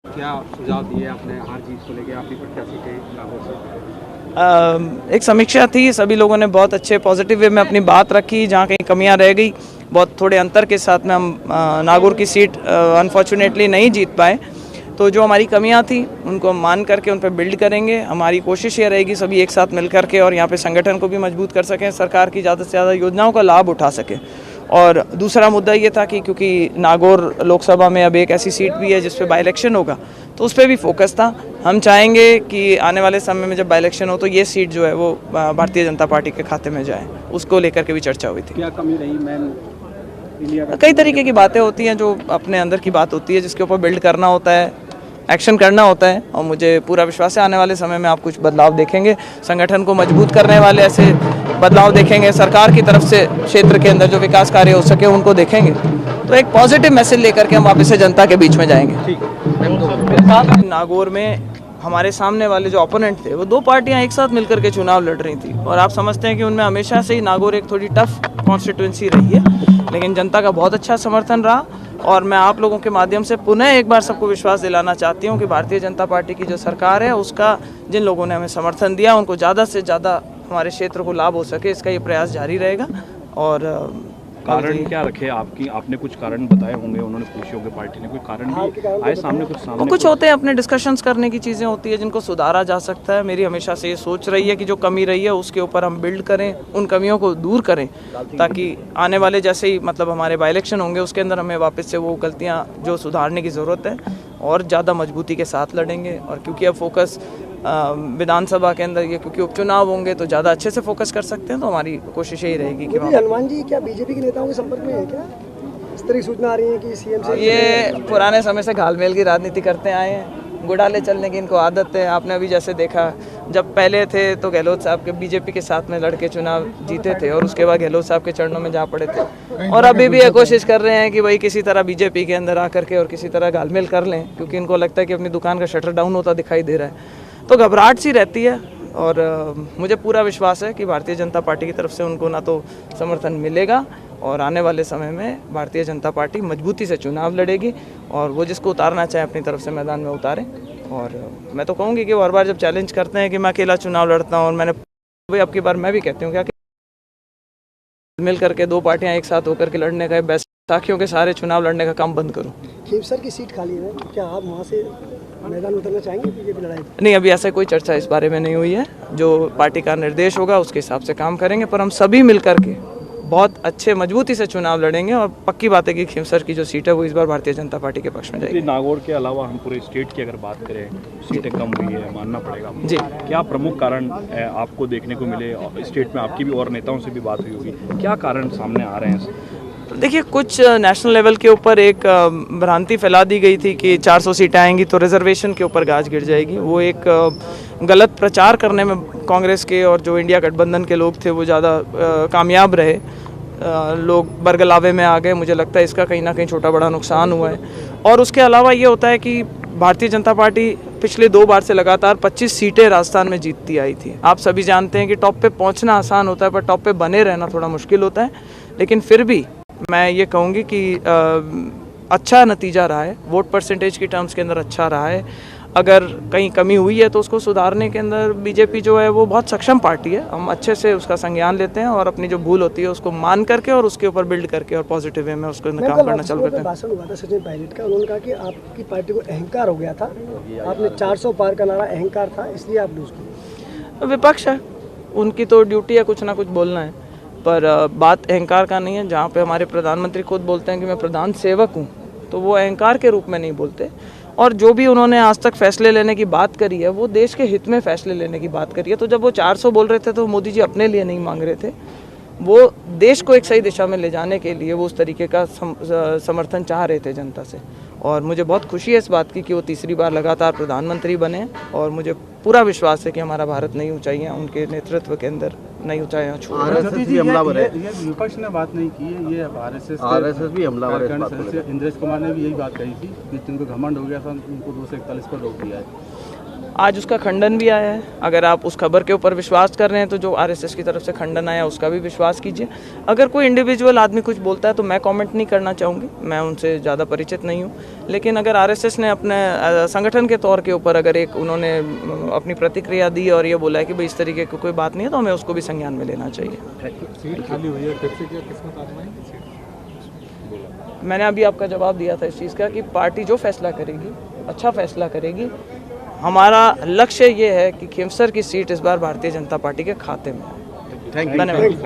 क्या सुझाव दिए आपने हार जीत को लेकर, आप भी प्रत्याशी थे नागौर से? एक समीक्षा थी, सभी लोगों ने बहुत अच्छे पॉजिटिव वे में अपनी बात रखी। जहाँ कहीं कमियां रह गई, बहुत थोड़े अंतर के साथ में हम नागौर की सीट अनफॉर्चुनेटली नहीं जीत पाए। तो जो हमारी कमियां थी उनको हम मान करके उन पर बिल्ड करेंगे। हमारी कोशिश ये रहेगी सभी एक साथ मिल करके और यहाँ पे संगठन को भी मजबूत कर सकें, सरकार की ज़्यादा से ज़्यादा योजनाओं का लाभ उठा सकें। और दूसरा मुद्दा ये था कि क्योंकि नागौर लोकसभा में अब एक ऐसी सीट भी है जिस पे बाई इलेक्शन होगा, तो उस पर भी फोकस था। हम चाहेंगे कि आने वाले समय में जब बाई इलेक्शन हो तो ये सीट जो है वो भारतीय जनता पार्टी के खाते में जाए, उसको लेकर के भी चर्चा हुई थी। क्या कमी रही मैन? कई तरीके की बातें होती हैं जो अपने अंदर की बात होती है, जिसके ऊपर बिल्ड करना होता है, एक्शन करना होता है। और मुझे पूरा विश्वास है आने वाले समय में आप कुछ बदलाव देखेंगे, संगठन को मजबूत करने वाले ऐसे बदलाव देखेंगे। सरकार की तरफ से क्षेत्र के अंदर जो विकास कार्य हो सके उनको देखेंगे। तो एक पॉजिटिव मैसेज लेकर के हम वापस से जनता के बीच में जाएंगे। नागौर में हमारे सामने वाले जो ओपोनेंट थे वो दो पार्टियां एक साथ मिलकर के चुनाव लड़ रही थी, और आप समझते हैं कि उनमें हमेशा से ही नागौर एक थोड़ी टफ कॉन्स्टिट्यूंसी रही है, लेकिन जनता का बहुत अच्छा समर्थन रहा। और मैं आप लोगों के माध्यम से पुनः एक बार सबको विश्वास दिलाना चाहती हूँ कि भारतीय जनता पार्टी की जो सरकार है उसका जिन लोगों ने हमें समर्थन दिया उनको ज़्यादा से ज़्यादा हमारे क्षेत्र को लाभ हो सके, इसका ये प्रयास जारी रहेगा। और कारण क्या रखे आपकी? आपने कुछ कारण बताए होंगे, उन्होंने पूछे होंगे, पार्टी ने कोई कारण भी आए सामने? कुछ होते हैं अपने डिस्कशंस करने की चीज़ें होती है जिनको सुधारा जा सकता है। मेरी हमेशा से ये सोच रही है कि जो कमी रही है उसके ऊपर हम बिल्ड करें, उन कमियों को दूर करें, ताकि आने वाले जैसे ही मतलब हमारे बाई इलेक्शन होंगे उसके अंदर हमें वापस से वो गलतियाँ जो सुधारने की ज़रूरत है और ज़्यादा मजबूती के साथ लड़ेंगे। और क्योंकि अब फोकस विधानसभा के अंदर ये क्योंकि उपचुनाव होंगे तो ज़्यादा अच्छे से फोकस कर सकते हैं, तो हमारी कोशिश यही रहेगी कि हनुमान जी क्या बीजेपी के नेताओं के संपर्क में है क्या? इस तरह की सूचना आ रही है कि सीएम से ये पुराने समय से घालमेल की राजनीति करते आए हैं, गुड़ाले चलने की इनको आदत है। आपने अभी जैसे देखा, जब पहले थे तो गहलोत साहब के बीजेपी के साथ में लड़के चुनाव जीते थे और उसके बाद गहलोत साहब के चरणों में जा पड़े थे, और अभी भी ये कोशिश कर रहे हैं कि भाई किसी तरह बीजेपी के अंदर आकर के और किसी तरह घालमेल कर लें, क्योंकि इनको लगता है कि अपनी दुकान का शटर डाउन होता दिखाई दे रहा है। तो घबराहट सी रहती है, और मुझे पूरा विश्वास है कि भारतीय जनता पार्टी की तरफ से उनको ना तो समर्थन मिलेगा, और आने वाले समय में भारतीय जनता पार्टी मजबूती से चुनाव लड़ेगी, और वो जिसको उतारना चाहे अपनी तरफ से मैदान में उतारें। और मैं तो कहूँगी कि वो हर बार जब चैलेंज करते हैं कि मैं अकेला चुनाव लड़ता हूँ, और मैंने भाई अब की बार मैं भी कहती हूँ क्या मिल करके दो पार्टियाँ एक साथ होकर के लड़ने का, बेस्ट साखियों के सारे चुनाव लड़ने का काम बंद करूँ। खेमसर की सीट खाली है, क्या आप वहाँ से मैदान उतरना चाहेंगे बीजेपी लड़ाई? नहीं, अभी ऐसा कोई चर्चा इस बारे में नहीं हुई है। जो पार्टी का निर्देश होगा उसके हिसाब से काम करेंगे, पर हम सभी मिलकर के बहुत अच्छे मजबूती से चुनाव लड़ेंगे। और पक्की बात है कि खीमसर की जो सीट है वो इस बार भारतीय जनता पार्टी के पक्ष में जाएगी। नागौर के अलावा हम पूरे स्टेट की अगर बात करें, सीटें कम हुई है, मानना पड़ेगा जी। क्या प्रमुख कारण आपको देखने को मिले? स्टेट में आपकी भी और नेताओं से भी बात हुई होगी, क्या कारण सामने आ रहे हैं? देखिए, कुछ नेशनल लेवल के ऊपर एक भ्रांति फैला दी गई थी कि 400 सीटें आएंगी तो रिजर्वेशन के ऊपर गाज गिर जाएगी। वो एक गलत प्रचार करने में कांग्रेस के और जो इंडिया गठबंधन के लोग थे वो ज़्यादा कामयाब रहे। लोग बरगलावे में आ गए। मुझे लगता है इसका कहीं ना कहीं छोटा बड़ा नुकसान हुआ है। और उसके अलावा ये होता है कि भारतीय जनता पार्टी पिछले 2 बार से लगातार 25 सीटें राजस्थान में जीतती आई थी। आप सभी जानते हैं कि टॉप पे पहुंचना आसान होता है, पर टॉप पे बने रहना थोड़ा मुश्किल होता है। लेकिन फिर भी मैं ये कहूँगी कि अच्छा नतीजा रहा है, वोट परसेंटेज की टर्म्स के अंदर अच्छा रहा है। अगर कहीं कमी हुई है तो उसको सुधारने के अंदर बीजेपी जो है वो बहुत सक्षम पार्टी है। हम अच्छे से उसका संज्ञान लेते हैं और अपनी जो भूल होती है उसको मान करके और उसके ऊपर बिल्ड करके और पॉजिटिव वे में उसको काम करना चालू करते हैं। भाषण हुआ था सचिन पायलट का, उन्होंने कहा कि आपकी पार्टी को अहंकार हो गया था, आपने 400 पार का नारा अहंकार था इसलिए आप लूज किए। विपक्ष है, उनकी तो ड्यूटी है कुछ ना कुछ बोलना है, पर बात अहंकार का नहीं है। जहाँ पे हमारे प्रधानमंत्री खुद बोलते हैं कि मैं प्रधान सेवक हूँ, तो वो अहंकार के रूप में नहीं बोलते। और जो भी उन्होंने आज तक फैसले लेने की बात करी है वो देश के हित में फैसले लेने की बात करी है। तो जब वो 400 बोल रहे थे तो मोदी जी अपने लिए नहीं मांग रहे थे, वो देश को एक सही दिशा में ले जाने के लिए वो उस तरीके का समर्थन चाह रहे थे जनता से। और मुझे बहुत खुशी है इस बात की कि वो तीसरी बार लगातार प्रधानमंत्री बने, और मुझे पूरा विश्वास है कि हमारा भारत नई ऊंचाइयां उनके नेतृत्व के अंदर नई ऊंचाइयां छू रहा है। हमलावर है, ये विपक्ष ने बात नहीं की है, ये आरएसएस भी हमलावर है। इंद्रेश कुमार ने भी यही बात कही थी कि जिनको घमंड हो गया था उनको 241 पर रोक दिया है। आज उसका खंडन भी आया है। अगर आप उस खबर के ऊपर विश्वास कर रहे हैं तो जो आरएसएस की तरफ से खंडन आया उसका भी विश्वास कीजिए। अगर कोई इंडिविजुअल आदमी कुछ बोलता है तो मैं कमेंट नहीं करना चाहूँगी, मैं उनसे ज़्यादा परिचित नहीं हूँ। लेकिन अगर आरएसएस ने अपने संगठन के तौर के ऊपर अगर एक उन्होंने अपनी प्रतिक्रिया दी और ये बोला है कि भाई इस तरीके की कोई बात नहीं है, तो हमें उसको भी संज्ञान में लेना चाहिए। सीट खाली हुई है, फिर से क्या किस्मत आजमाएंगे? मैंने अभी आपका जवाब दिया था इस चीज़ का कि पार्टी जो फैसला करेगी अच्छा फैसला करेगी। हमारा लक्ष्य ये है कि खिमसर की सीट इस बार भारतीय जनता पार्टी के खाते में है। Thank you. धन्यवाद।